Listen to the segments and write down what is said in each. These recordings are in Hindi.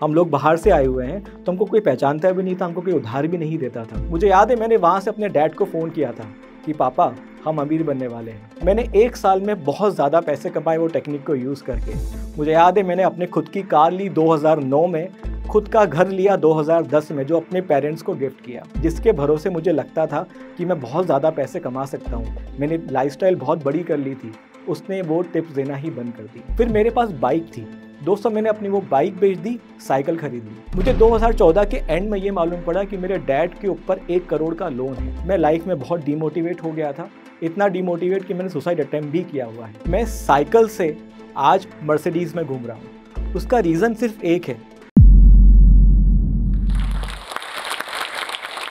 हम लोग बाहर से आए हुए हैं, तो हमको कोई पहचानता भी नहीं था, हमको कोई उधार भी नहीं देता था। मुझे याद है मैंने वहाँ से अपने डैड को फ़ोन किया था कि पापा हम अमीर बनने वाले हैं। मैंने 1 साल में बहुत ज़्यादा पैसे कमाए वो टेक्निक को यूज़ करके। मुझे याद है मैंने अपने खुद की कार ली 2009 में, खुद का घर लिया 2010 में, जो अपने पेरेंट्स को गिफ्ट किया, जिसके भरोसे मुझे लगता था कि मैं बहुत ज़्यादा पैसे कमा सकता हूँ। मैंने लाइफ़स्टाइल बहुत बड़ी कर ली थी, उसने वो टिप्स देना ही बंद कर दी। फिर मेरे पास बाइक थी दोस्तों, मैंने अपनी वो बाइक बेच दी, साइकिल खरीद ली। मुझे 2014 के एंड में ये मालूम पड़ा कि मेरे डैड के ऊपर 1 करोड़ का लोन है। मैं लाइफ में बहुत डिमोटिवेट हो गया था, इतना डिमोटिवेट कि मैंने सुसाइड अटेम्प्ट भी किया हुआ है। मैं साइकिल से आज मर्सिडीज में घूम रहा हूँ। उसका रीज़न सिर्फ एक है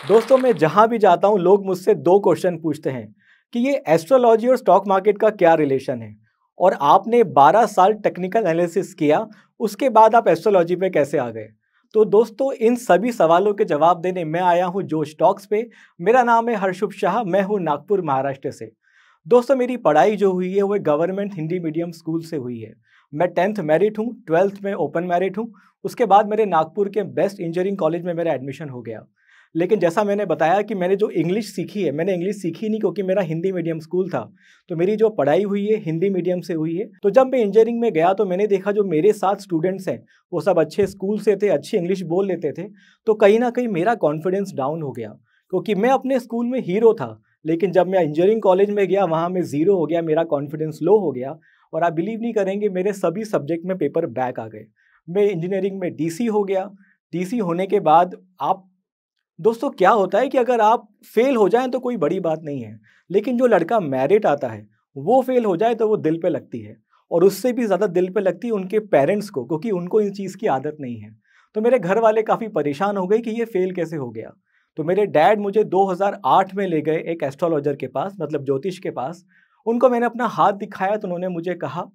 दोस्तों, मैं जहाँ भी जाता हूँ लोग मुझसे 2 क्वेश्चन पूछते हैं कि ये एस्ट्रोलॉजी और स्टॉक मार्केट का क्या रिलेशन है, और आपने 12 साल टेक्निकल एनालिसिस किया, उसके बाद आप एस्ट्रोलॉजी पे कैसे आ गए। तो दोस्तों, इन सभी सवालों के जवाब देने मैं आया हूँ जोश टॉक्स पे। मेरा नाम है हर्षुभ शाह, मैं हूँ नागपुर महाराष्ट्र से। दोस्तों, मेरी पढ़ाई जो हुई है वो गवर्नमेंट हिंदी मीडियम स्कूल से हुई है। मैं 10th मेरिट हूँ, 12th में ओपन मेरिट हूँ। उसके बाद मेरे नागपुर के बेस्ट इंजीनियरिंग कॉलेज में मेरा एडमिशन हो गया। लेकिन जैसा मैंने बताया कि मैंने जो इंग्लिश सीखी है, मैंने इंग्लिश सीखी नहीं क्योंकि मेरा हिंदी मीडियम स्कूल था, तो मेरी जो पढ़ाई हुई है हिंदी मीडियम से हुई है। तो जब मैं इंजीनियरिंग में गया तो मैंने देखा जो मेरे साथ स्टूडेंट्स हैं वो सब अच्छे स्कूल से थे, अच्छी इंग्लिश बोल लेते थे। तो कहीं ना कहीं मेरा कॉन्फिडेंस डाउन हो गया, क्योंकि मैं अपने स्कूल में हीरो था, लेकिन जब मैं इंजीनियरिंग कॉलेज में गया वहाँ मैं ज़ीरो हो गया, मेरा कॉन्फिडेंस लो हो गया। और आप बिलीव नहीं करेंगे, मेरे सभी सब्जेक्ट में पेपर बैक आ गए। मैं इंजीनियरिंग में डीसी हो गया। डीसी होने के बाद आप दोस्तों, क्या होता है कि अगर आप फेल हो जाएं तो कोई बड़ी बात नहीं है, लेकिन जो लड़का मेरिट आता है वो फेल हो जाए तो वो दिल पे लगती है, और उससे भी ज़्यादा दिल पे लगती है उनके पेरेंट्स को, क्योंकि उनको इन चीज़ की आदत नहीं है। तो मेरे घर वाले काफ़ी परेशान हो गए कि ये फेल कैसे हो गया। तो मेरे डैड मुझे 2008 में ले गए एक एस्ट्रोलॉजर के पास, मतलब ज्योतिष के पास। उनको मैंने अपना हाथ दिखाया तो उन्होंने मुझे कहा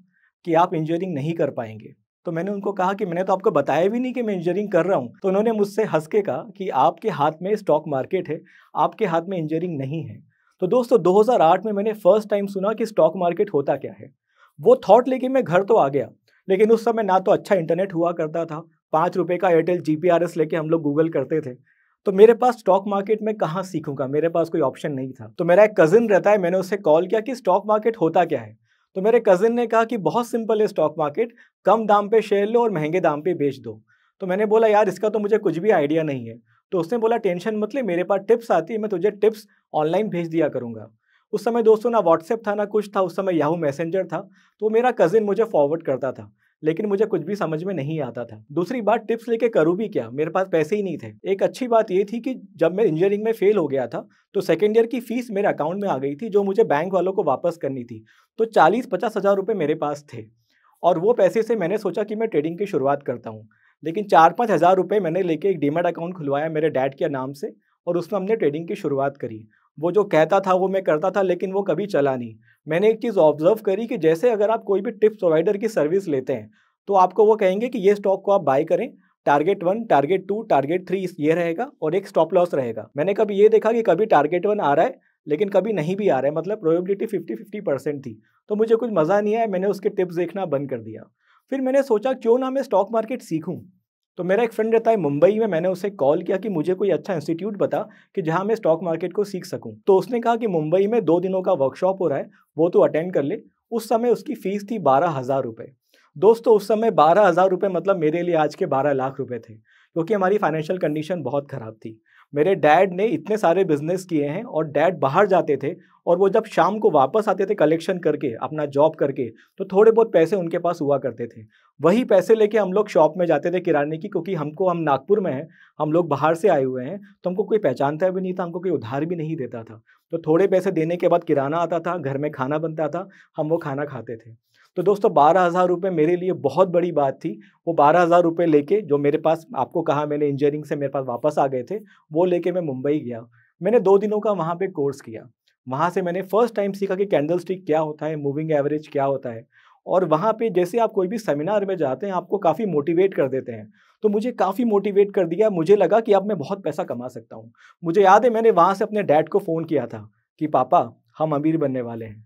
कि आप इंजीनियरिंग नहीं कर पाएंगे। तो मैंने उनको कहा कि मैंने तो आपको बताया भी नहीं कि मैं इंजीनियरिंग कर रहा हूँ। तो उन्होंने मुझसे हंस के कहा कि आपके हाथ में स्टॉक मार्केट है, आपके हाथ में इंजीनियरिंग नहीं है। तो दोस्तों, 2008 में मैंने फर्स्ट टाइम सुना कि स्टॉक मार्केट होता क्या है। वो थॉट लेके मैं घर तो आ गया, लेकिन उस समय ना तो अच्छा इंटरनेट हुआ करता था, 5 रुपये का एयरटेल जीपीआरएस लेके हम लोग गूगल करते थे। तो मेरे पास स्टॉक मार्केट में कहाँ सीखूंगा, मेरे पास कोई ऑप्शन नहीं था। तो मेरा एक कजिन रहता है, मैंने उससे कॉल किया कि स्टॉक मार्केट होता क्या है। तो मेरे कजिन ने कहा कि बहुत सिंपल है स्टॉक मार्केट, कम दाम पे शेयर लो और महंगे दाम पे बेच दो। तो मैंने बोला यार इसका तो मुझे कुछ भी आइडिया नहीं है। तो उसने बोला टेंशन मत ले, मेरे पास टिप्स आती है, मैं तुझे टिप्स ऑनलाइन भेज दिया करूंगा। उस समय दोस्तों ना व्हाट्सएप था ना कुछ था, उस समय याहू मैसेंजर था। तो मेरा कजिन मुझे फॉरवर्ड करता था, लेकिन मुझे कुछ भी समझ में नहीं आता था। दूसरी बात, टिप्स लेके करूँ भी क्या, मेरे पास पैसे ही नहीं थे। एक अच्छी बात ये थी कि जब मैं इंजीनियरिंग में फेल हो गया था तो सेकेंड ईयर की फीस मेरे अकाउंट में आ गई थी, जो मुझे बैंक वालों को वापस करनी थी। तो 40-50 हज़ार रुपये मेरे पास थे, और वो पैसे से मैंने सोचा कि मैं ट्रेडिंग की शुरुआत करता हूँ। लेकिन 4-5 हज़ार रुपये मैंने लेके एक डीमैट अकाउंट खुलवाया मेरे डैड के नाम से, और उसमें हमने ट्रेडिंग की शुरुआत करी। वो जो कहता था वो मैं करता था, लेकिन वो कभी चला नहीं। मैंने एक चीज़ ऑब्जर्व करी कि जैसे अगर आप कोई भी टिप्स प्रोवाइडर की सर्विस लेते हैं तो आपको वो कहेंगे कि ये स्टॉक को आप बाय करें, टारगेट 1, टारगेट 2, टारगेट 3 ये रहेगा, और एक स्टॉप लॉस रहेगा। मैंने कभी ये देखा कि कभी टारगेट 1 आ रहा है लेकिन कभी नहीं भी आ रहा है, मतलब प्रोबेबिलिटी 50-50% थी। तो मुझे कुछ मज़ा नहीं आया, मैंने उसके टिप्स देखना बंद कर दिया। फिर मैंने सोचा क्यों ना मैं स्टॉक मार्केट सीखूं। तो मेरा एक फ्रेंड रहता है मुंबई में, मैंने उसे कॉल किया कि मुझे कोई अच्छा इंस्टीट्यूट बता कि जहां मैं स्टॉक मार्केट को सीख सकूं। तो उसने कहा कि मुंबई में 2 दिनों का वर्कशॉप हो रहा है, वो तो अटेंड कर ले। उस समय उसकी फीस थी 12,000 रुपये। दोस्तों, उस समय 12,000 रुपये मतलब मेरे लिए आज के 12 लाख रुपए थे, क्योंकि हमारी फाइनेंशियल कंडीशन बहुत ख़राब थी। मेरे डैड ने इतने सारे बिजनेस किए हैं, और डैड बाहर जाते थे और वो जब शाम को वापस आते थे कलेक्शन करके, अपना जॉब करके, तो थोड़े बहुत पैसे उनके पास हुआ करते थे। वही पैसे लेके हम लोग शॉप में जाते थे किराने की, क्योंकि हम नागपुर में हैं, हम लोग बाहर से आए हुए हैं, तो हमको कोई पहचानता भी नहीं था, हमको कोई उधार भी नहीं देता था। तो थोड़े पैसे देने के बाद किराना आता था, घर में खाना बनता था, हम वो खाना खाते थे। तो दोस्तों, 12,000 रुपये मेरे लिए बहुत बड़ी बात थी। वो 12,000 रुपये लेके, जो मेरे पास, आपको कहा मैंने इंजीनियरिंग से मेरे पास वापस आ गए थे, वो लेके मैं मुंबई गया। मैंने 2 दिनों का वहाँ पे कोर्स किया। वहाँ से मैंने फर्स्ट टाइम सीखा कि कैंडल स्टिक क्या होता है, मूविंग एवरेज क्या होता है। और वहाँ पे जैसे आप कोई भी सेमिनार में जाते हैं, आपको काफ़ी मोटिवेट कर देते हैं। तो मुझे काफ़ी मोटिवेट कर दिया, मुझे लगा कि अब मैं बहुत पैसा कमा सकता हूँ। मुझे याद है मैंने वहाँ से अपने डैड को फ़ोन किया था कि पापा हम अमीर बनने वाले हैं।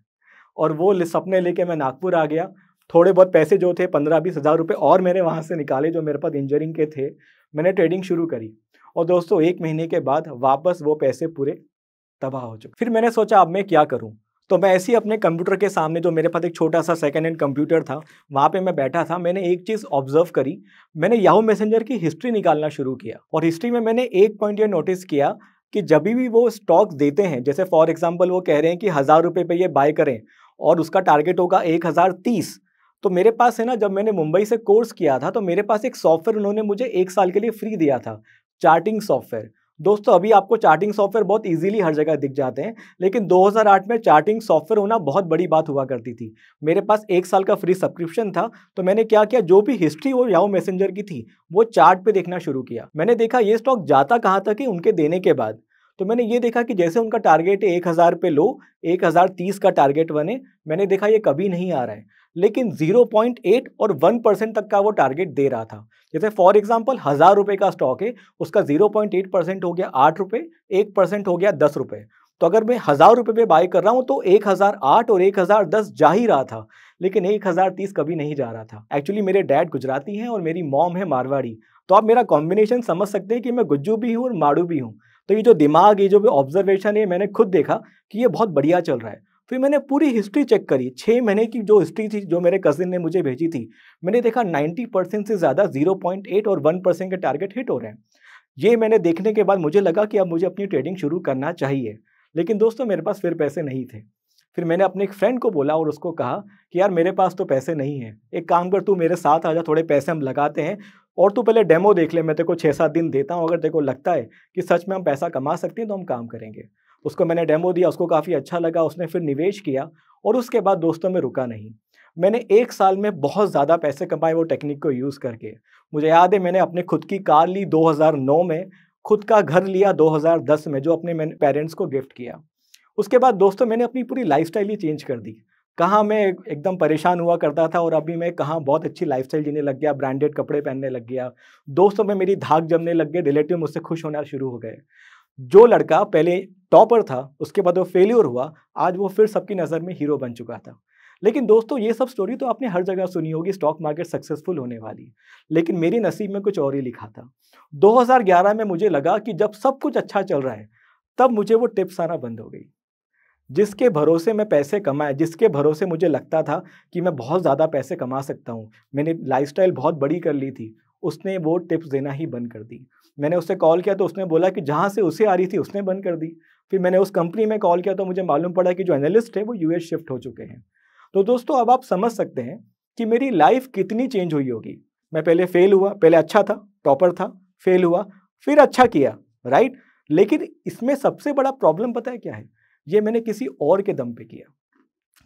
और वो सपने लेके मैं नागपुर आ गया। थोड़े बहुत पैसे जो थे 15-20 हज़ार रुपये और मैंने वहाँ से निकाले जो मेरे पास इंजीनियरिंग के थे। मैंने ट्रेडिंग शुरू करी और दोस्तों 1 महीने के बाद वापस वो पैसे पूरे तबाह हो चुके। फिर मैंने सोचा अब मैं क्या करूँ? तो मैं ऐसे ही अपने कंप्यूटर के सामने, जो मेरे पास एक छोटा-सा सेकंड हैंड कंप्यूटर था, वहाँ पे मैं बैठा था। मैंने एक चीज़ ऑब्ज़र्व करी, मैंने याहू मैसेंजर की हिस्ट्री निकालना शुरू किया और हिस्ट्री में मैंने एक पॉइंट ये नोटिस किया कि जभी भी वो स्टॉक्स देते हैं, जैसे फॉर एग्ज़ाम्पल वो कह रहे हैं कि ₹1000 पे ये बाय करें और उसका टारगेट होगा 1030। तो मेरे पास है ना, जब मैंने मुंबई से कोर्स किया था, तो मेरे पास एक सॉफ्टवेयर उन्होंने मुझे 1 साल के लिए फ्री दिया था, चार्टिंग सॉफ्टवेयर। दोस्तों अभी आपको चार्टिंग सॉफ्टवेयर बहुत ईज़िली हर जगह दिख जाते हैं, लेकिन 2008 में चार्टिंग सॉफ्टवेयर होना बहुत बड़ी बात हुआ करती थी। मेरे पास 1 साल का फ्री सब्सक्रिप्शन था, तो मैंने क्या किया, जो भी हिस्ट्री वो याहू मैसेंजर की थी, वो चार्ट पे देखना शुरू किया। मैंने देखा ये स्टॉक जाता कहाँ तक है उनके देने के बाद। तो मैंने ये देखा कि जैसे उनका टारगेट है 1000 पे लो, 1030 का टारगेट बने, मैंने देखा ये कभी नहीं आ रहा है। लेकिन 0.8 और 1% तक का वो टारगेट दे रहा था। जैसे फॉर एग्जांपल ₹1000 का स्टॉक है, उसका 0.8% हो गया ₹8, 1% हो गया ₹10। तो अगर मैं ₹1000 पे बाय कर रहा हूँ तो 1008 और 1010 जा ही रहा था, लेकिन 1030 कभी नहीं जा रहा था। एक्चुअली मेरे डैड गुजराती हैं और मेरी मॉम है मारवाड़ी, तो आप मेरा कॉम्बिनेशन समझ सकते हैं कि मैं गुज्जू भी हूँ और माड़ू भी हूँ। तो ये जो दिमाग, ये जो भी ऑब्जर्वेशन है, मैंने खुद देखा कि ये बहुत बढ़िया चल रहा है। फिर मैंने पूरी हिस्ट्री चेक करी, 6 महीने की जो हिस्ट्री थी, जो मेरे कज़िन ने मुझे भेजी थी। मैंने देखा 90% से ज़्यादा 0.8 और 1% के टारगेट हिट हो रहे हैं। ये मैंने देखने के बाद मुझे लगा कि अब मुझे अपनी ट्रेडिंग शुरू करना चाहिए। लेकिन दोस्तों मेरे पास फिर पैसे नहीं थे। फिर मैंने अपने एक फ्रेंड को बोला और उसको कहा कि यार मेरे पास तो पैसे नहीं हैं, एक काम कर, तू मेरे साथ आ जा, थोड़े पैसे हम लगाते हैं और तू पहले डेमो देख ले, मैं तेरे को 6-7 दिन देता हूँ, अगर तेरे को लगता है कि सच में हम पैसा कमा सकते हैं तो हम काम करेंगे। उसको मैंने डेमो दिया, उसको काफ़ी अच्छा लगा, उसने फिर निवेश किया और उसके बाद दोस्तों मैं रुका नहीं। मैंने 1 साल में बहुत ज़्यादा पैसे कमाए वो टेक्निक को यूज़ करके। मुझे याद है मैंने अपने खुद की कार ली 2009 में, खुद का घर लिया 2010 में, जो अपने मैंने पेरेंट्स को गिफ्ट किया। उसके बाद दोस्तों मैंने अपनी पूरी लाइफ़स्टाइल ही चेंज कर दी। कहाँ मैं एकदम परेशान हुआ करता था और अभी मैं कहाँ बहुत अच्छी लाइफ़स्टाइल जीने लग गया, ब्रांडेड कपड़े पहनने लग गया। दोस्तों में मेरी धाक जमने लग गई, रिलेटिव मुझसे खुश होना शुरू हो गए। जो लड़का पहले टॉपर था, उसके बाद वो फेल्योर हुआ, आज वो फिर सबकी नज़र में हीरो बन चुका था। लेकिन दोस्तों ये सब स्टोरी तो आपने हर जगह सुनी होगी, स्टॉक मार्केट सक्सेसफुल होने वाली। लेकिन मेरी नसीब में कुछ और ही लिखा था। 2011 में मुझे लगा कि जब सब कुछ अच्छा चल रहा है, तब मुझे वो टिप्स आना बंद हो गई। जिसके भरोसे मैं पैसे कमाए, जिसके भरोसे मुझे लगता था कि मैं बहुत ज़्यादा पैसे कमा सकता हूँ, मैंने लाइफ़स्टाइल बहुत बड़ी कर ली थी, उसने वो टिप्स देना ही बंद कर दी। मैंने उससे कॉल किया तो उसने बोला कि जहाँ से उसे आ रही थी उसने बंद कर दी। फिर मैंने उस कंपनी में कॉल किया तो मुझे मालूम पड़ा कि जो एनालिस्ट है वो यूएस शिफ्ट हो चुके हैं। तो दोस्तों अब आप समझ सकते हैं कि मेरी लाइफ़ कितनी चेंज हुई होगी। मैं पहले फेल हुआ, पहले अच्छा था, टॉपर था, फेल हुआ, फिर अच्छा किया, राइट? लेकिन इसमें सबसे बड़ा प्रॉब्लम पता है क्या है? ये मैंने किसी और के दम पे किया,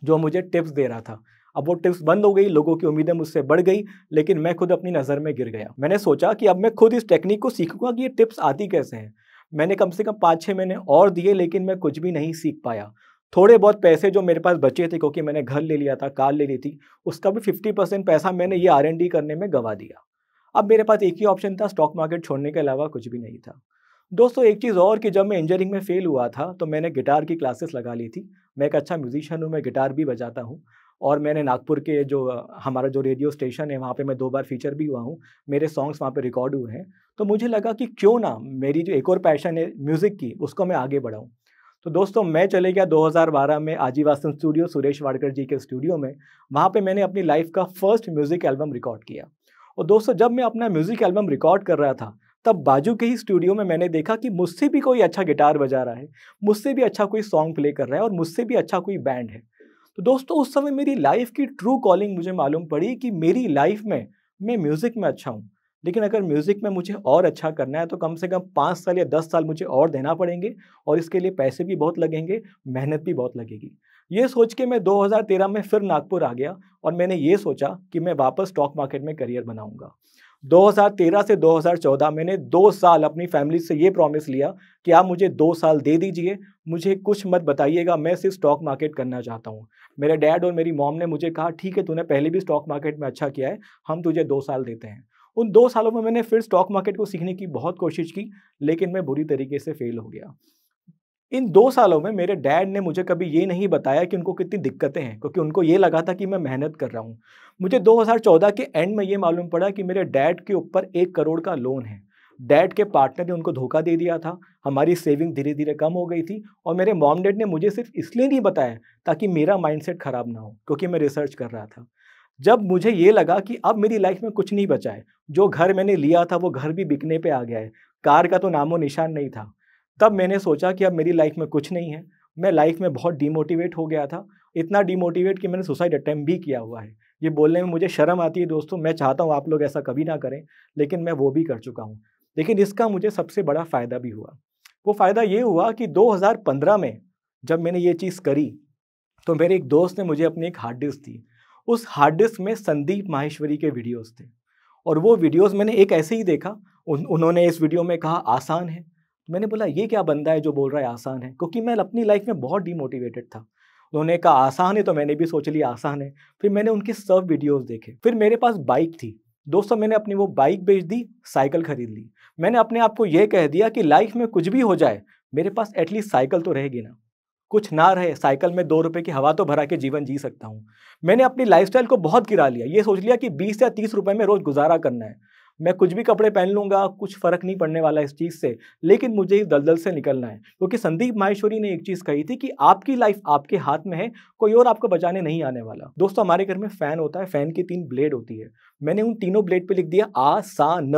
जो मुझे टिप्स दे रहा था। अब वो टिप्स बंद हो गई, लोगों की उम्मीदें मुझसे बढ़ गई, लेकिन मैं खुद अपनी नज़र में गिर गया। मैंने सोचा कि अब मैं खुद इस टेक्निक को सीखूंगा कि ये टिप्स आती कैसे हैं। मैंने कम से कम 5-6 महीने और दिए, लेकिन मैं कुछ भी नहीं सीख पाया। थोड़े बहुत पैसे जो मेरे पास बचे थे, क्योंकि मैंने घर ले लिया था, कार ले ली थी, उसका भी 50% पैसा मैंने ये R&D करने में गवा दिया। अब मेरे पास एक ही ऑप्शन था, स्टॉक मार्केट छोड़ने के अलावा कुछ भी नहीं था। दोस्तों एक चीज़ और, कि जब मैं इंजीनियरिंग में फ़ेल हुआ था तो मैंने गिटार की क्लासेस लगा ली थी। मैं एक अच्छा म्यूज़िशियन हूँ, मैं गिटार भी बजाता हूँ और मैंने नागपुर के जो हमारा जो रेडियो स्टेशन है वहाँ पे मैं 2 बार फ़ीचर भी हुआ हूँ। मेरे सॉन्ग्स वहाँ पे रिकॉर्ड हुए हैं। तो मुझे लगा कि क्यों ना मेरी जो एक और पैशन है म्यूज़िक की, उसको मैं आगे बढ़ाऊँ। तो दोस्तों मैं चले गया 2012 में आजीवासन स्टूडियो, सुरेश वाडकर जी के स्टूडियो में। वहाँ पे मैंने अपनी लाइफ़ का फर्स्ट म्यूज़िक एल्बम रिकॉर्ड किया। और दोस्तों जब मैं अपना म्यूज़िक एल्बम रिकॉर्ड कर रहा था, तब बाजू के ही स्टूडियो में मैंने देखा कि मुझसे भी कोई अच्छा गिटार बजा रहा है, मुझसे भी अच्छा कोई सॉन्ग प्ले कर रहा है और मुझसे भी अच्छा कोई बैंड है। तो दोस्तों उस समय मेरी लाइफ़ की ट्रू कॉलिंग मुझे मालूम पड़ी कि मेरी लाइफ़ में मैं म्यूज़िक में अच्छा हूँ। लेकिन अगर म्यूज़िक में मुझे और अच्छा करना है तो कम से कम 5 साल या 10 साल मुझे और देना पड़ेंगे और इसके लिए पैसे भी बहुत लगेंगे, मेहनत भी बहुत लगेगी। ये सोच के मैं 2013 में फिर नागपुर आ गया और मैंने ये सोचा कि मैं वापस स्टॉक मार्केट में करियर बनाऊँगा। 2013 से 2014 मैंने 2 साल अपनी फैमिली से ये प्रॉमिस लिया कि आप मुझे 2 साल दे दीजिए, मुझे कुछ मत बताइएगा, मैं सिर्फ स्टॉक मार्केट करना चाहता हूँ। मेरे डैड और मेरी मॉम ने मुझे कहा, ठीक है, तूने पहले भी स्टॉक मार्केट में अच्छा किया है, हम तुझे 2 साल देते हैं। उन 2 सालों में मैंने फिर स्टॉक मार्केट को सीखने की बहुत कोशिश की, लेकिन मैं बुरी तरीके से फेल हो गया। इन 2 सालों में मेरे डैड ने मुझे कभी ये नहीं बताया कि उनको कितनी दिक्कतें हैं, क्योंकि उनको ये लगा था कि मैं मेहनत कर रहा हूँ। मुझे 2014 के एंड में ये मालूम पड़ा कि मेरे डैड के ऊपर 1 करोड़ का लोन है। डैड के पार्टनर ने उनको धोखा दे दिया था, हमारी सेविंग धीरे-धीरे कम हो गई थी और मेरे मॉम-डैड ने मुझे सिर्फ़ इसलिए नहीं बताया ताकि मेरा माइंडसेट खराब ना हो, क्योंकि मैं रिसर्च कर रहा था। जब मुझे ये लगा कि अब मेरी लाइफ़ में कुछ नहीं बचा है, जो घर मैंने लिया था वो घर भी बिकने पे आ गया है, कार का तो नामो-निशान नहीं था। तब मैंने सोचा कि अब मेरी लाइफ़ में कुछ नहीं है। मैं लाइफ़ में बहुत डिमोटिवेट हो गया था, इतना डिमोटिवेट कि मैंने सुसाइड अटेम्प्ट भी किया हुआ है। ये बोलने में मुझे शर्म आती है दोस्तों, मैं चाहता हूँ आप लोग ऐसा कभी ना करें, लेकिन मैं वो भी कर चुका हूँ। लेकिन इसका मुझे सबसे बड़ा फ़ायदा भी हुआ। वो फ़ायदा ये हुआ कि 2015 में जब मैंने ये चीज़ करी, तो मेरे एक दोस्त ने मुझे अपनी एक हार्ड डिस्क दी। उस हार्ड डिस्क में संदीप माहेश्वरी के वीडियोज़ थे और वो वीडियोज़ मैंने एक ऐसे ही देखा, उन्होंने इस वीडियो में कहा आसान है। मैंने बोला ये क्या बंदा है जो बोल रहा है आसान है, क्योंकि मैं अपनी लाइफ़ में बहुत डिमोटिवेटेड था। उन्होंने कहा आसान है तो मैंने भी सोच लिया आसान है। फिर मैंने उनके सब वीडियोज़ देखे। फिर मेरे पास बाइक थी। दोस्तों मैंने अपनी वो बाइक बेच दी, साइकिल खरीद ली। मैंने अपने आप को ये कह दिया कि लाइफ़ में कुछ भी हो जाए, मेरे पास एटलीस्ट साइकिल तो रहेगी ना। कुछ ना रहे, साइकिल में 2 रुपए की हवा तो भरा के जीवन जी सकता हूँ। मैंने अपनी लाइफ़स्टाइल को बहुत गिरा लिया। ये सोच लिया कि 20 या 30 रुपए में रोज़ गुज़ारा करना है। मैं कुछ भी कपड़े पहन लूँगा, कुछ फ़र्क नहीं पड़ने वाला इस चीज़ से, लेकिन मुझे इस दलदल से निकलना है। क्योंकि संदीप माहेश्वरी ने एक चीज़ कही थी कि आपकी लाइफ़ आपके हाथ में है, कोई और आपको बचाने नहीं आने वाला। दोस्तों हमारे घर में फ़ैन होता है, फ़ैन की 3 ब्लेड होती है। मैंने उन तीनों ब्लेड पे लिख दिया आसान।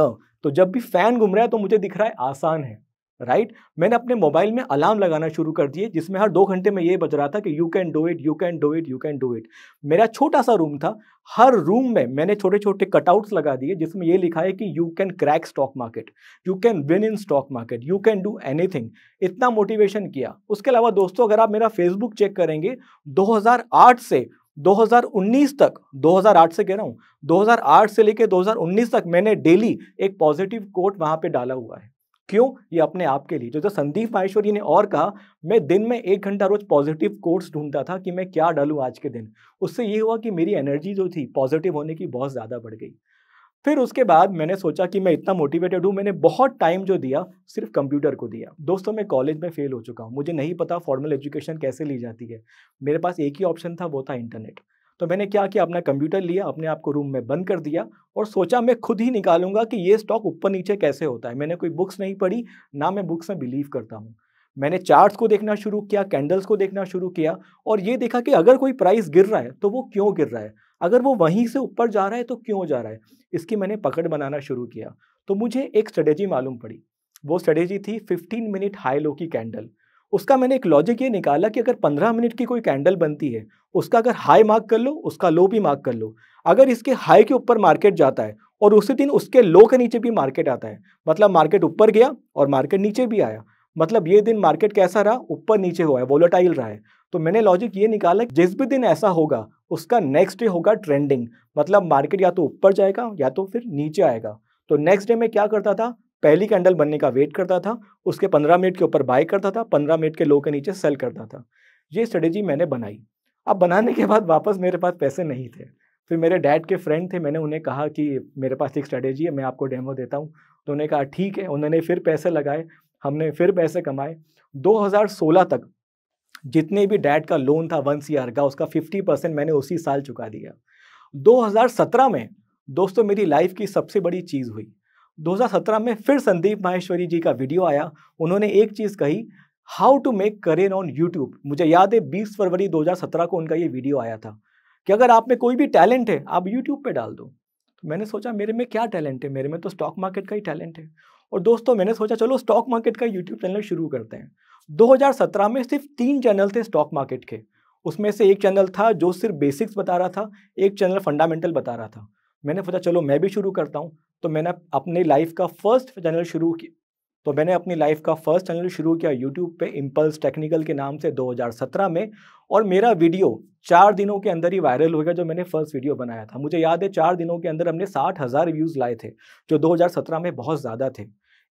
तो जब भी फ़ैन घूम रहा है तो मुझे दिख रहा है आसान है। राइट? मैंने अपने मोबाइल में अलार्म लगाना शुरू कर दिए, जिसमें हर 2 घंटे में ये बज रहा था कि you can do it, you can do it, you can do it. मेरा छोटा-सा रूम था, हर रूम में मैंने छोटे-छोटे कटआउट्स लगा दिए जिसमें ये लिखा है कि you can crack stock market, you can win in stock market, you can do anything. इतना मोटिवेशन किया। उसके अलावा दोस्तों अगर आप मेरा फेसबुक चेक करेंगे, 2008 से 2019 तक, 2008 से कह रहा हूँ, 2008 से लेके 2019 तक मैंने डेली एक पॉजिटिव कोट वहाँ पे डाला हुआ है। क्यों? ये अपने आप के लिए। जो संदीप माहेश्वरी ने और कहा, मैं दिन में 1 घंटा रोज़ पॉजिटिव कोट्स ढूँढता था कि मैं क्या डालूँ आज के दिन। उससे ये हुआ कि मेरी एनर्जी जो थी पॉजिटिव होने की बहुत ज़्यादा बढ़ गई। फिर उसके बाद मैंने सोचा कि मैं इतना मोटिवेटेड हूँ, मैंने बहुत टाइम जो दिया सिर्फ कंप्यूटर को दिया। दोस्तों मैं कॉलेज में फेल हो चुका हूँ, मुझे नहीं पता फॉर्मल एजुकेशन कैसे ली जाती है। मेरे पास एक ही ऑप्शन था, वो था इंटरनेट। तो मैंने क्या किया, अपना कंप्यूटर लिया, अपने आप को रूम में बंद कर दिया और सोचा मैं खुद ही निकालूंगा कि ये स्टॉक ऊपर नीचे कैसे होता है। मैंने कोई बुक्स नहीं पढ़ी, ना मैं बुक्स में बिलीव करता हूँ। मैंने चार्ट्स को देखना शुरू किया, कैंडल्स को देखना शुरू किया और ये देखा कि अगर कोई प्राइस गिर रहा है तो वो क्यों गिर रहा है, अगर वो वहीं से ऊपर जा रहा है तो क्यों जा रहा है। इसकी मैंने पकड़ बनाना शुरू किया। तो मुझे एक स्ट्रेटेजी मालूम पड़ी। वो स्ट्रेटेजी थी 15 मिनट हाई लो की कैंडल। उसका मैंने एक लॉजिक ये निकाला कि अगर 15 मिनट की कोई कैंडल बनती है, उसका अगर हाई मार्क कर लो, उसका लो भी मार्क कर लो। अगर इसके हाई के ऊपर मार्केट जाता है और उसी दिन उसके लो के नीचे भी मार्केट आता है, मतलब मार्केट ऊपर गया और मार्केट नीचे भी आया, मतलब ये दिन मार्केट कैसा रहा, ऊपर नीचे हुआ है, वोलेटाइल रहा है। तो मैंने लॉजिक ये निकाला, जिस भी दिन ऐसा होगा उसका नेक्स्ट डे होगा ट्रेंडिंग, मतलब मार्केट या तो ऊपर जाएगा या तो फिर नीचे आएगा। तो नेक्स्ट डे में क्या करता था, पहली कैंडल बनने का वेट करता था, उसके 15 मिनट के ऊपर बाय करता था, 15 मिनट के लो के नीचे सेल करता था। ये स्ट्रेटेजी मैंने बनाई। अब बनाने के बाद वापस मेरे पास पैसे नहीं थे। फिर मेरे डैड के फ्रेंड थे, मैंने उन्हें कहा कि मेरे पास एक स्ट्रेटेजी है, मैं आपको डेमो देता हूँ। तो उन्होंने कहा ठीक है, उन्होंने फिर पैसे लगाए, हमने फिर पैसे कमाए। 2016 तक जितने भी डैड का लोन था 1 सीआर का, उसका 50% मैंने उसी साल चुका दिया। 2017 में दोस्तों मेरी लाइफ की सबसे बड़ी चीज़ हुई। 2017 में फिर संदीप माहेश्वरी जी का वीडियो आया। उन्होंने एक चीज़ कही, how to make career on YouTube. मुझे याद है 20 फरवरी 2017 को उनका ये वीडियो आया था कि अगर आप में कोई भी टैलेंट है आप यूट्यूब पे डाल दो। तो मैंने सोचा मेरे में क्या टैलेंट है, मेरे में तो स्टॉक मार्केट का ही टैलेंट है। और दोस्तों मैंने सोचा चलो स्टॉक मार्केट का यूट्यूब चैनल शुरू करते हैं। 2017 में सिर्फ 3 चैनल थे स्टॉक मार्केट के। उसमें से एक चैनल था जो सिर्फ बेसिक्स बता रहा था, एक चैनल फंडामेंटल बता रहा था। मैंने सोचा चलो मैं भी शुरू करता हूँ। तो मैंने अपनी लाइफ का फर्स्ट चैनल शुरू किया यूट्यूब पे, इम्पल्स टेक्निकल के नाम से 2017 में। और मेरा वीडियो 4 दिनों के अंदर ही वायरल हो गया, जो मैंने फर्स्ट वीडियो बनाया था। मुझे याद है 4 दिनों के अंदर हमने 60,000 व्यूज़ लाए थे, जो 2017 में बहुत ज़्यादा थे।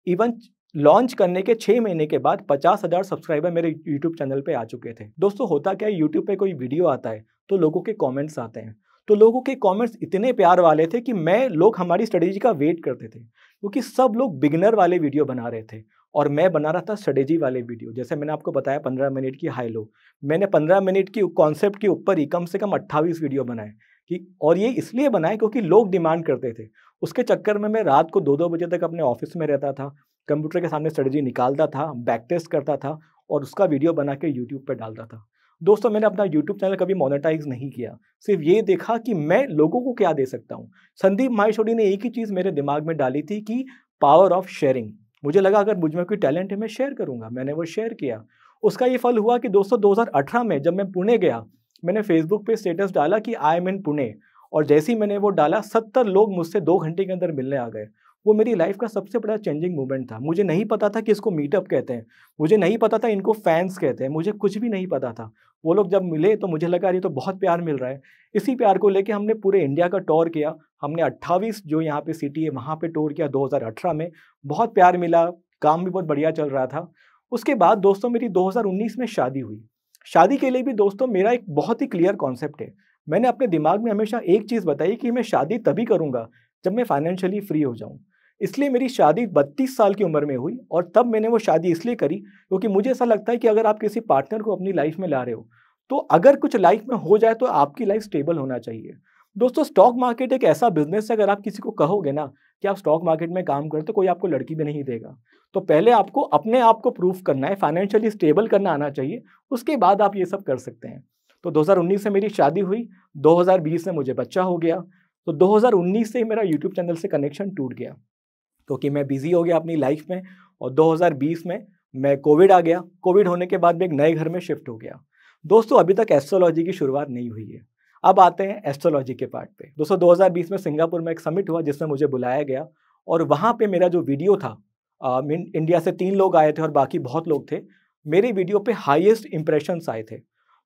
इवन लॉन्च करने के 6 महीने के बाद 50,000 सब्सक्राइबर मेरे यूट्यूब चैनल पे आ चुके थे। दोस्तों होता क्या है, यूट्यूब पे कोई वीडियो आता है तो लोगों के कमेंट्स आते हैं। तो लोगों के कमेंट्स इतने प्यार वाले थे कि लोग हमारी स्ट्रेटेजी का वेट करते थे, क्योंकि सब लोग बिगिनर वाले वीडियो बना रहे थे। और मैं बना रहा था स्ट्रेटेजी वाले वीडियो। जैसे मैंने आपको बताया 15 मिनट की हाई लो, मैंने 15 मिनट की कॉन्सेप्ट के ऊपर ही कम से कम 28 वीडियो बनाए कि, और ये इसलिए बनाए क्योंकि लोग डिमांड करते थे। उसके चक्कर में मैं रात को 2-2 बजे तक अपने ऑफिस में रहता था, कंप्यूटर के सामने स्ट्रेटेजी निकालता था, बैक टेस्ट करता था और उसका वीडियो बना के यूट्यूब पर डालता था। दोस्तों, मैंने अपना यूट्यूब चैनल कभी मोनेटाइज नहीं किया, सिर्फ ये देखा कि मैं लोगों को क्या दे सकता हूँ। संदीप माहेश्वरी ने एक ही चीज़ मेरे दिमाग में डाली थी कि पावर ऑफ शेयरिंग। मुझे लगा अगर मुझ में कोई टैलेंट है मैं शेयर करूँगा, मैंने वो शेयर किया। उसका ये फल हुआ कि दोस्तों 2018 में जब मैं पुणे गया, मैंने फेसबुक पे स्टेटस डाला कि आई एम इन पुणे, और जैसे ही मैंने वो डाला 70 लोग मुझसे 2 घंटे के अंदर मिलने आ गए। वो मेरी लाइफ का सबसे बड़ा चेंजिंग मोमेंट था। मुझे नहीं पता था कि इसको मीटअप कहते हैं, मुझे नहीं पता था इनको फैंस कहते हैं, मुझे कुछ भी नहीं पता था। वो लोग जब मिले तो मुझे लगा ये तो बहुत प्यार मिल रहा है। इसी प्यार को लेके हमने पूरे इंडिया का टूर किया। हमने 28 जो यहाँ पे सिटी है वहाँ पे टूर किया 2018 में। बहुत प्यार मिला, काम भी बहुत बढ़िया चल रहा था। उसके बाद दोस्तों मेरी 2019 में शादी हुई। शादी के लिए भी दोस्तों मेरा एक बहुत ही क्लियर कॉन्सेप्ट है। मैंने अपने दिमाग में हमेशा एक चीज़ बताई कि मैं शादी तभी करूँगा जब मैं फाइनेंशियली फ्री हो जाऊँ। इसलिए मेरी शादी 32 साल की उम्र में हुई, और तब मैंने वो शादी इसलिए करी क्योंकि मुझे ऐसा लगता है कि अगर आप किसी पार्टनर को अपनी लाइफ में ला रहे हो, तो अगर कुछ लाइफ में हो जाए तो आपकी लाइफ स्टेबल होना चाहिए। दोस्तों, स्टॉक मार्केट एक ऐसा बिजनेस है, अगर आप किसी को कहोगे ना कि आप स्टॉक मार्केट में काम करते तो कोई आपको लड़की भी नहीं देगा। तो पहले आपको अपने आप को प्रूफ करना है, फाइनेंशियली स्टेबल करना आना चाहिए, उसके बाद आप ये सब कर सकते हैं। तो 2019 से मेरी शादी हुई, 2020 में मुझे बच्चा हो गया। तो 2019 से ही मेरा यूट्यूब चैनल से कनेक्शन टूट गया क्योंकि मैं बिजी हो गया अपनी लाइफ में, और 2020 में मैं कोविड आ गया। कोविड होने के बाद मैं एक नए घर में शिफ्ट हो गया। दोस्तों, अभी तक एस्ट्रोलॉजी की शुरुआत नहीं हुई है। अब आते हैं एस्ट्रोलॉजी के पार्ट पे। दोस्तों, 2020 में सिंगापुर में एक समिट हुआ जिसमें मुझे बुलाया गया, और वहाँ पे मेरा जो वीडियो था, इंडिया से 3 लोग आए थे और बाकी बहुत लोग थे। मेरे वीडियो पे हाईएस्ट इंप्रेशंस आए थे।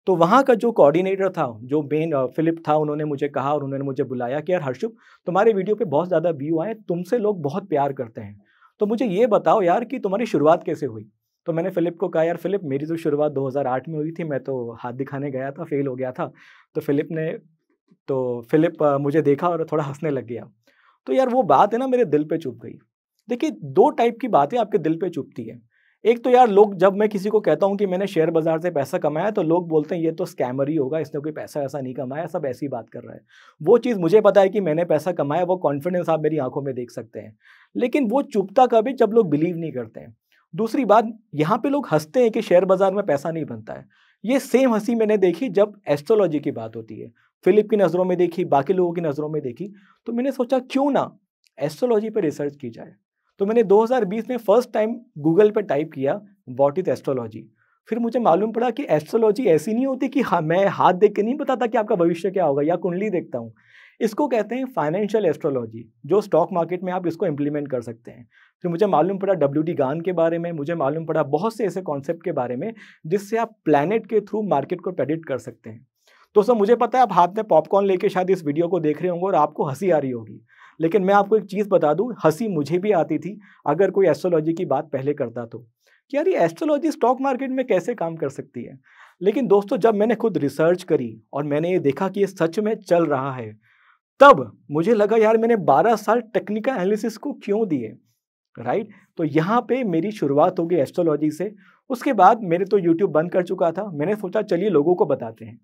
तो वहाँ का जो कोऑर्डिनेटर था, जो मेन फिलिप था, उन्होंने मुझे कहा और उन्होंने मुझे बुलाया कि यार हर्षुप, तुम्हारे वीडियो पे बहुत ज़्यादा व्यू आए, तुमसे लोग बहुत प्यार करते हैं, तो मुझे ये बताओ यार कि तुम्हारी शुरुआत कैसे हुई। तो मैंने फिलिप को कहा, यार फिलिप, मेरी तो शुरुआत 2008 में हुई थी, मैं तो हाथ दिखाने गया था, फेल हो गया था। तो फिलिप मुझे देखा और थोड़ा हंसने लग गया। तो यार वो बात है ना, मेरे दिल पे चुभ गई। देखिए, 2 टाइप की बातें आपके दिल पे चुभती है। एक तो यार लोग, जब मैं किसी को कहता हूँ कि मैंने शेयर बाजार से पैसा कमाया, तो लोग बोलते हैं ये तो स्कैमर ही होगा, इसने कोई पैसा ऐसा नहीं कमाया, सब ऐसी बात कर रहा है। वो चीज़ मुझे पता है कि मैंने पैसा कमाया, वो कॉन्फिडेंस आप मेरी आंखों में देख सकते हैं। लेकिन वो चुभता कब है, जब लोग बिलीव नहीं करते हैं। दूसरी बात, यहाँ पे लोग हंसते हैं कि शेयर बाजार में पैसा नहीं बनता है। ये सेम हंसी मैंने देखी जब एस्ट्रोलॉजी की बात होती है। फिलिप की नज़रों में देखी, बाकी लोगों की नज़रों में देखी। तो मैंने सोचा क्यों ना एस्ट्रोलॉजी पे रिसर्च की जाए। तो मैंने 2020 में फर्स्ट टाइम गूगल पे टाइप किया व्हाट इज एस्ट्रोलॉजी। फिर मुझे मालूम पड़ा कि एस्ट्रोलॉजी ऐसी नहीं होती कि हाँ, मैं हाथ देख के नहीं बताता कि आपका भविष्य क्या होगा या कुंडली देखता हूँ। इसको कहते हैं फाइनेंशियल एस्ट्रोलॉजी, जो स्टॉक मार्केट में आप इसको इम्प्लीमेंट कर सकते हैं। फिर मुझे मालूम पड़ा WD गान के बारे में, मुझे मालूम पड़ा बहुत से ऐसे कॉन्सेप्ट के बारे में जिससे आप प्लैनेट के थ्रू मार्केट को प्रेडिक्ट कर सकते हैं। तो सर, मुझे पता है आप हाथ में पॉपकॉर्न लेके शायद इस वीडियो को देख रहे होंगे और आपको हंसी आ रही होगी, लेकिन मैं आपको एक चीज़ बता दूं, हंसी मुझे भी आती थी अगर कोई एस्ट्रोलॉजी की बात पहले करता तो, कि यार ये एस्ट्रोलॉजी स्टॉक मार्केट में कैसे काम कर सकती है। लेकिन दोस्तों, जब मैंने खुद रिसर्च करी और मैंने ये देखा कि ये सच में चल रहा है, तब मुझे लगा यार मैंने 12 साल टेक्निकल एनालिसिस को क्यों दिए, राइट। तो यहाँ पे मेरी शुरुआत हो गई एस्ट्रोलॉजी से। उसके बाद मेरे तो यूट्यूब बंद कर चुका था, मैंने सोचा चलिए लोगों को बताते हैं।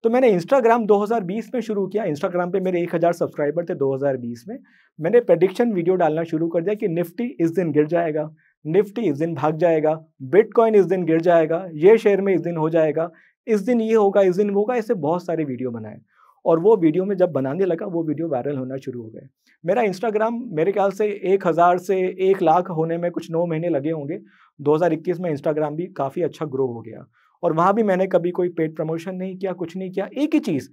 तो मैंने इंस्टाग्राम 2020 में शुरू किया। इंस्टाग्राम पे मेरे 1000 सब्सक्राइबर थे 2020 में। मैंने प्रेडिक्शन वीडियो डालना शुरू कर दिया कि निफ्टी इस दिन गिर जाएगा, निफ्टी इस दिन भाग जाएगा, बिटकॉइन इस दिन गिर जाएगा, ये शेयर में इस दिन हो जाएगा, इस दिन ये होगा, इस दिन वो होगा। ऐसे बहुत सारे वीडियो बनाए, और वो वीडियो में जब बनाने लगा वो वीडियो वायरल होना शुरू हो गए। मेरा इंस्टाग्राम मेरे ख्याल से 1000 से 1 लाख होने में कुछ 9 महीने लगे होंगे। 2021 में इंस्टाग्राम भी काफ़ी अच्छा ग्रो हो गया, और वहाँ भी मैंने कभी कोई पेड प्रमोशन नहीं किया, कुछ नहीं किया। एक ही चीज़,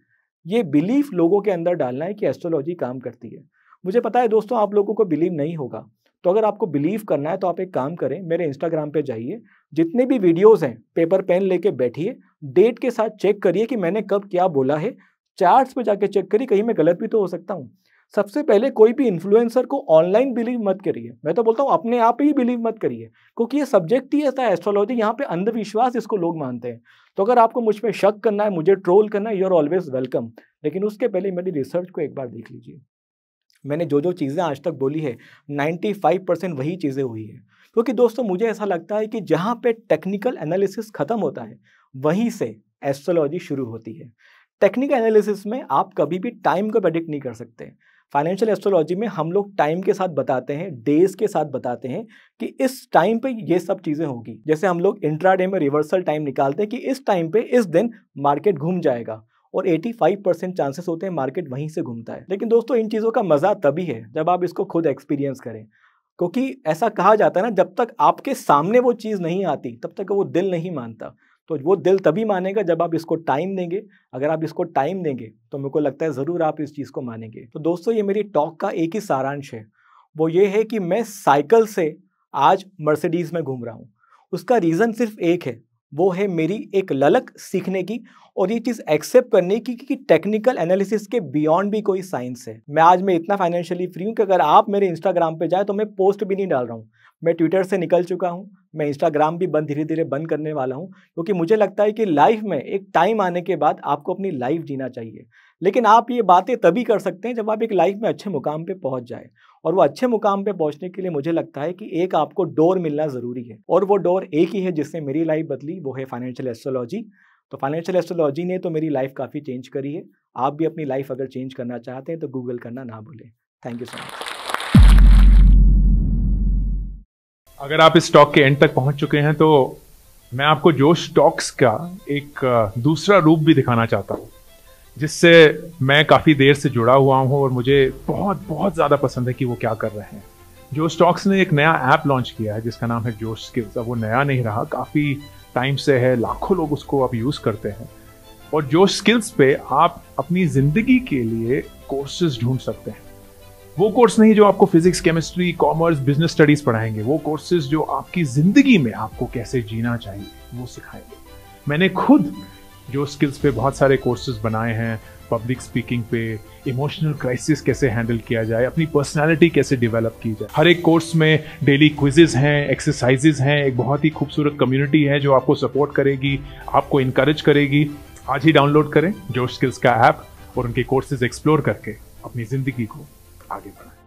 ये बिलीफ लोगों के अंदर डालना है कि एस्ट्रोलॉजी काम करती है। मुझे पता है दोस्तों, आप लोगों को बिलीव नहीं होगा, तो अगर आपको बिलीव करना है तो आप एक काम करें, मेरे इंस्टाग्राम पे जाइए, जितने भी वीडियोस हैं पेपर पेन लेके बैठिए, डेट के साथ चेक करिए कि मैंने कब क्या बोला है, चार्ट्स पे जाके चेक करिए, कहीं मैं गलत भी तो हो सकता हूँ। सबसे पहले कोई भी इन्फ्लुएंसर को ऑनलाइन बिलीव मत करिए, मैं तो बोलता हूँ अपने आप ही बिलीव मत करिए, क्योंकि ये सब्जेक्ट ही ऐसा है एस्ट्रोलॉजी, यहाँ पे अंधविश्वास इसको लोग मानते हैं। तो अगर आपको मुझ पर शक करना है, मुझे ट्रोल करना है, यू आर ऑलवेज वेलकम, लेकिन उसके पहले मेरी रिसर्च को एक बार देख लीजिए। मैंने जो जो चीज़ें आज तक बोली है 95% वही चीज़ें हुई है, क्योंकि दोस्तों मुझे ऐसा लगता है कि जहाँ पे टेक्निकल एनालिसिस खत्म होता है वहीं से एस्ट्रोलॉजी शुरू होती है। टेक्निकल एनालिसिस में आप कभी भी टाइम को प्रेडिक्ट नहीं कर सकते। फाइनेंशियल एस्ट्रोलॉजी में हम लोग टाइम के साथ बताते हैं, डेज के साथ बताते हैं कि इस टाइम पे ये सब चीज़ें होगी। जैसे हम लोग इंट्राडे में रिवर्सल टाइम निकालते हैं कि इस टाइम पे इस दिन मार्केट घूम जाएगा और 85% चांसेस होते हैं मार्केट वहीं से घूमता है। लेकिन दोस्तों इन चीज़ों का मज़ा तभी है जब आप इसको खुद एक्सपीरियंस करें, क्योंकि ऐसा कहा जाता है ना, जब तक आपके सामने वो चीज़ नहीं आती तब तक वो दिल नहीं मानता। तो वो दिल तभी मानेगा जब आप इसको टाइम देंगे। अगर आप इसको टाइम देंगे तो मेरे को लगता है ज़रूर आप इस चीज़ को मानेंगे। तो दोस्तों ये मेरी टॉक का एक ही सारांश है, वो ये है कि मैं साइकिल से आज मर्सिडीज़ में घूम रहा हूँ। उसका रीज़न सिर्फ एक है, वो है मेरी एक ललक सीखने की और ये चीज़ एक्सेप्ट करने की कि टेक्निकल एनालिसिस के बियॉन्ड भी कोई साइंस है। मैं इतना फाइनेंशियली फ्री हूँ कि अगर आप मेरे इंस्टाग्राम पे जाए तो मैं पोस्ट भी नहीं डाल रहा हूँ। मैं ट्विटर से निकल चुका हूँ, मैं इंस्टाग्राम भी धीरे धीरे बंद करने वाला हूँ, क्योंकि मुझे लगता है कि लाइफ में एक टाइम आने के बाद आपको अपनी लाइफ जीना चाहिए। लेकिन आप ये बातें तभी कर सकते हैं जब आप एक लाइफ में अच्छे मुकाम पे पहुंच जाए, और वो अच्छे मुकाम पे पहुंचने के लिए मुझे लगता है कि एक आपको डोर मिलना ज़रूरी है, और वो डोर एक ही है जिससे मेरी लाइफ बदली, वो है फाइनेंशियल एस्ट्रोलॉजी। तो फाइनेंशियल एस्ट्रोलॉजी ने तो मेरी लाइफ काफ़ी चेंज करी है। आप भी अपनी लाइफ अगर चेंज करना चाहते हैं तो गूगल करना ना भूलें। Thank you so much. अगर आप इस टॉक के एंड तक पहुंच चुके हैं तो मैं आपको जोश टॉक्स का एक दूसरा रूप भी दिखाना चाहता हूं, जिससे मैं काफ़ी देर से जुड़ा हुआ हूं और मुझे बहुत बहुत ज़्यादा पसंद है कि वो क्या कर रहे हैं। जोश टॉक्स ने एक नया ऐप लॉन्च किया है जिसका नाम है जोश स्किल्स। अब वो नया नहीं रहा, काफ़ी टाइम से है, लाखों लोग उसको अब यूज़ करते हैं। और जोश स्किल्स पे आप अपनी ज़िंदगी के लिए कोर्सेज ढूंढ सकते हैं। वो कोर्स नहीं जो आपको physics, chemistry, commerce, business studies पढ़ाएंगे, वो कोर्सेज जो आपकी जिंदगी में आपको कैसे जीना चाहिए वो सिखाएंगे। मैंने खुद जो स्किल्स पे बहुत सारे कोर्सेज बनाए हैं, पब्लिक स्पीकिंग पे, इमोशनल क्राइसिस कैसे हैंडल किया जाए, अपनी पर्सनालिटी कैसे डेवलप की जाए। हर एक कोर्स में डेली क्विजेज हैं, एक्सरसाइजेज हैं, एक बहुत ही खूबसूरत कम्युनिटी है जो आपको सपोर्ट करेगी, आपको इनकरेज करेगी। आज ही डाउनलोड करें जोश स्किल्स का ऐप और उनके कोर्सेज एक्सप्लोर करके अपनी जिंदगी को आगे बढ़ाएं।